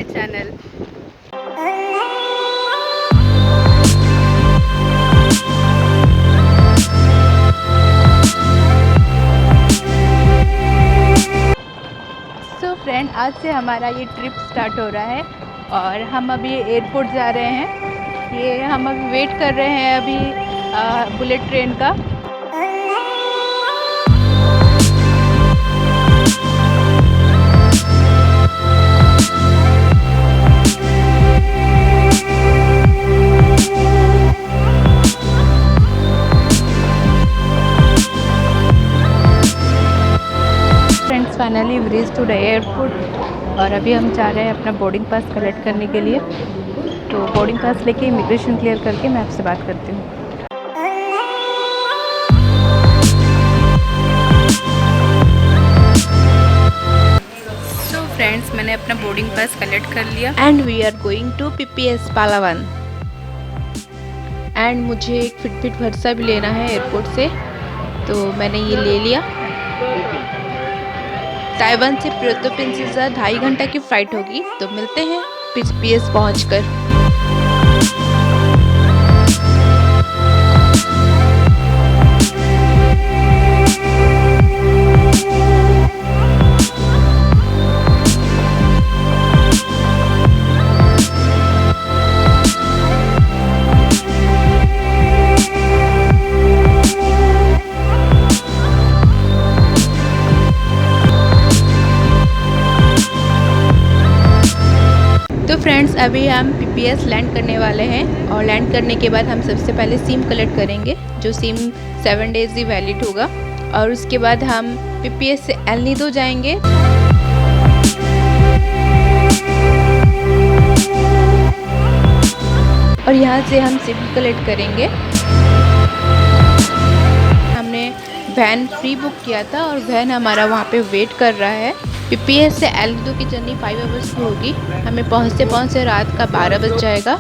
My channel. So friend, आज से हमारा ये ट्रिप स्टार्ट हो रहा है और हम अभी एयरपोर्ट जा रहे हैं। ये हम अभी वेट कर रहे हैं अभी बुलेट ट्रेन का। Finally we reach to the airport और अभी हम जा रहे हैं अपना बोर्डिंग पास कलेक्ट करने के लिए। तो बोर्डिंग पास लेके इमिग्रेशन क्लियर करके मैं आपसे बात करती हूँ। सो फ्रेंड्स, मैंने अपना बोर्डिंग पास कलेक्ट कर लिया and we are going to PPS Palawan. And मुझे एक फिटफिट वर्षा भी लेना है एयरपोर्ट से, तो मैंने ये ले लिया। ताइवान से प्योर्तो प्रिंसेसा 2.5 घंटा की फ़्लाइट होगी। तो मिलते हैं पीपीएस पहुंचकर। तो फ्रेंड्स, अभी हम पीपीएस लैंड करने वाले हैं और लैंड करने के बाद हम सबसे पहले सिम कलेक्ट करेंगे, जो सिम 7 डेज़ ही वैलिड होगा। और उसके बाद हम पीपीएस से एल नीडो जाएंगे। और यहाँ से हम सिम कलेक्ट करेंगे। हमने वैन फ्री बुक किया था और वैन हमारा वहाँ पे वेट कर रहा है। पीपीएस से एल नीडो की जर्नी 5 आवर्स की होगी। हमें पहुँचते पहुँचते रात का 12 बज जाएगा।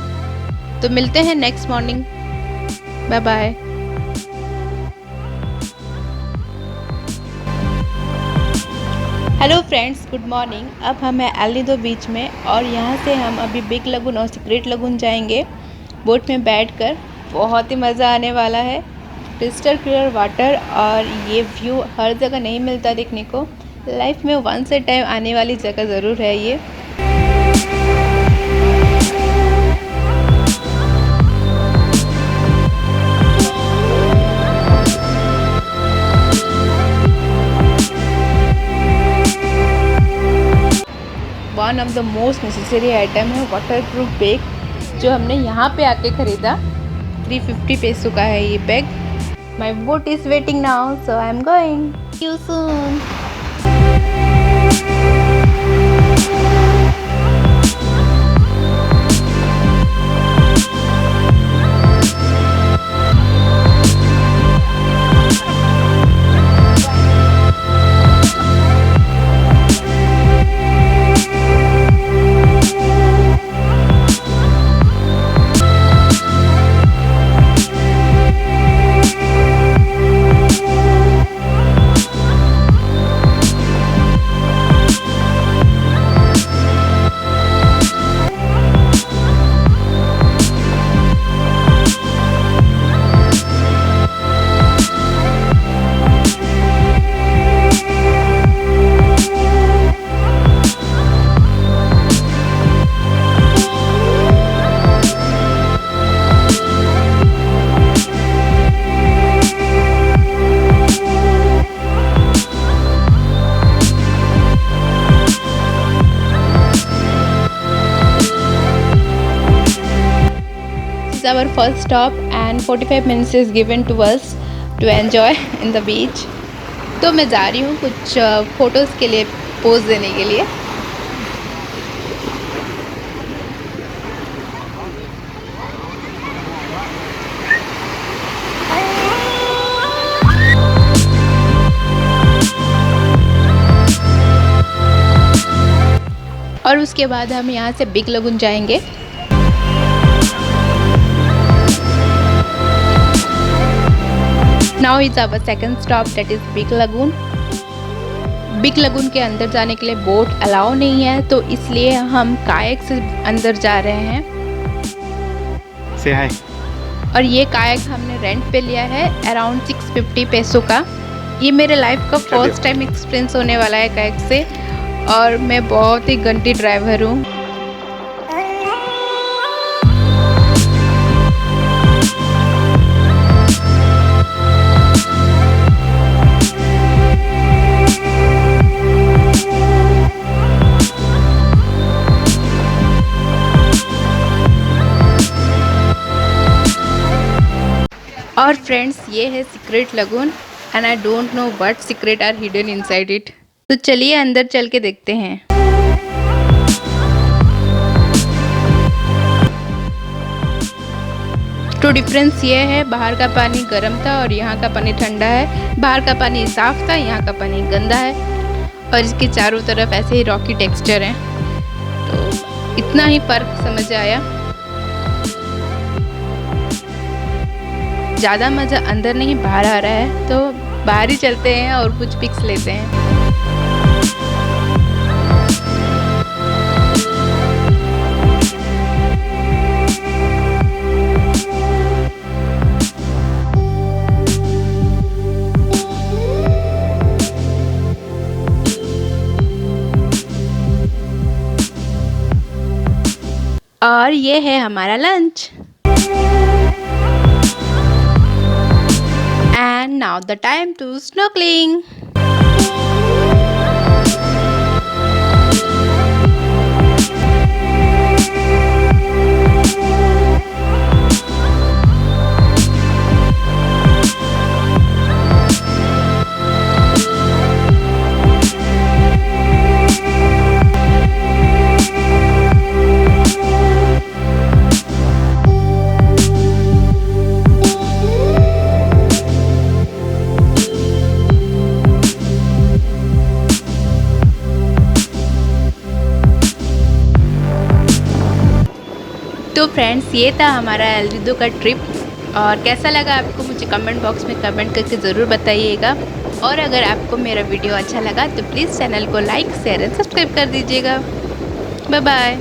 तो मिलते हैं next morning. Bye bye. Hello friends, good morning. अब हम हैं एल नीडो बीच में और यहाँ से हम अभी बिग लगून और सीक्रेट लगून जाएंगे बोट में बैठकर। बहुत ही मज़ा आने वाला है। क्रिस्टल क्लियर वाटर और ये व्यू हर जगह नहीं मिलता देखने को। लाइफ में वंस ए टाइम आने वाली जगह ज़रूर है ये। One of the most necessary item है वाटर प्रूफ बैग, जो हमने यहाँ पे आके ख़रीदा। 350 पेसो का है ये bag. My boat is waiting now, so I am going. See you soon. Our first stop and 45 minutes is given to us to enjoy in the beach. तो मैं जा रही हूँ कुछ फ़ोटोज़ के लिए पोज देने के लिए। और उसके बाद हम यहाँ से बिग लगून जाएंगे। Now is our second stop, that is Big Lagoon. Big lagoon के अंदर जाने के लिए बोट अलाउ नहीं है, तो इसलिए हम कायक से अंदर जा रहे हैं। से हाय। और ये कायक हमने रेंट पे लिया है अराउंड 650 पैसों का। ये मेरे लाइफ का फर्स्ट टाइम एक्सपीरियंस होने वाला है कायक से, और मैं बहुत ही गंदी ड्राइवर हूँ। और फ्रेंड्स, ये है secret lagoon and I don't know what secret are hidden inside it. तो चलिए अंदर चल के देखते हैं। तो डिफरेंस ये है, बाहर का पानी गर्म था और यहाँ का पानी ठंडा है। बाहर का पानी साफ था, यहाँ का पानी गंदा है, और इसके चारों तरफ ऐसे ही रॉकी टेक्सचर है। तो इतना ही फर्क समझ आया। ज़्यादा मज़ा अंदर नहीं बाहर आ रहा है, तो बाहर ही चलते हैं और कुछ पिक्स लेते हैं। और ये है हमारा lunch. And now the time to snorkeling. तो फ्रेंड्स, ये था हमारा एल्डिडो का ट्रिप, और कैसा लगा आपको मुझे कमेंट बॉक्स में कमेंट करके ज़रूर बताइएगा। और अगर आपको मेरा वीडियो अच्छा लगा तो प्लीज़ चैनल को लाइक, शेयर एंड सब्सक्राइब कर दीजिएगा। बाय बाय।